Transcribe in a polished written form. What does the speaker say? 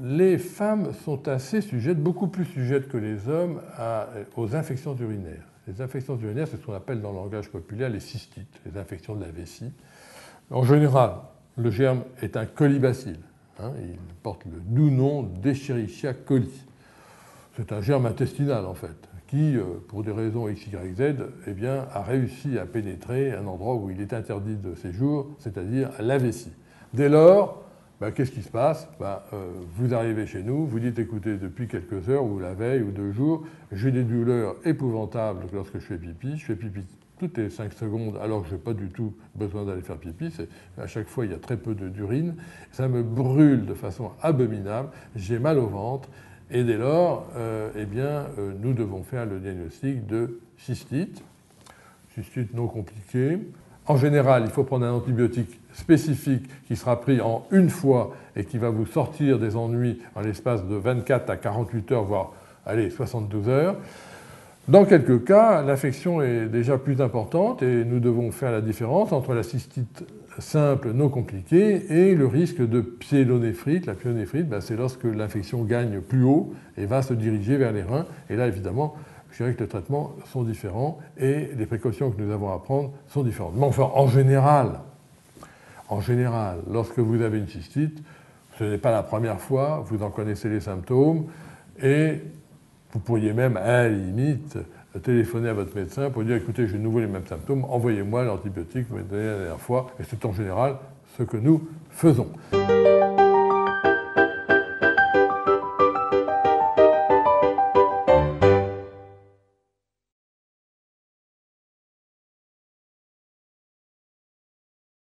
les femmes sont assez sujettes, beaucoup plus sujettes que les hommes, aux infections urinaires. Les infections urinaires, c'est ce qu'on appelle dans le langage populaire les cystites, les infections de la vessie. En général, le germe est un colibacille. Il porte le doux nom d'Escherichia coli. C'est un germe intestinal, en fait, qui, pour des raisons X, Y, Z, eh bien, a réussi à pénétrer un endroit où il est interdit de séjour, c'est-à-dire la vessie. Dès lors, qu'est-ce qui se passe? Vous arrivez chez nous, vous dites, écoutez, depuis quelques heures, ou la veille, ou 2 jours, j'ai des douleurs épouvantables lorsque je fais pipi toutes les 5 secondes alors que je n'ai pas du tout besoin d'aller faire pipi. À chaque fois, il y a très peu d'urine. Ça me brûle de façon abominable, j'ai mal au ventre, et dès lors, nous devons faire le diagnostic de cystite non compliqué. En général, il faut prendre un antibiotique spécifique qui sera pris en une fois et qui va vous sortir des ennuis en l'espace de 24 à 48 heures, voire 72 heures. Dans quelques cas, l'infection est déjà plus importante et nous devons faire la différence entre la cystite simple non compliquée et le risque de pyélonéphrite. La pyélonéphrite, c'est lorsque l'infection gagne plus haut et va se diriger vers les reins. Et là, évidemment, je dirais que les traitements sont différents et les précautions que nous avons à prendre sont différentes. Mais enfin, en général, lorsque vous avez une cystite, ce n'est pas la première fois, vous en connaissez les symptômes et vous pourriez même, à la limite, téléphoner à votre médecin pour dire « Écoutez, j'ai de nouveau les mêmes symptômes, envoyez-moi l'antibiotique que vous m'avez donné la dernière fois ». Et c'est en général ce que nous faisons.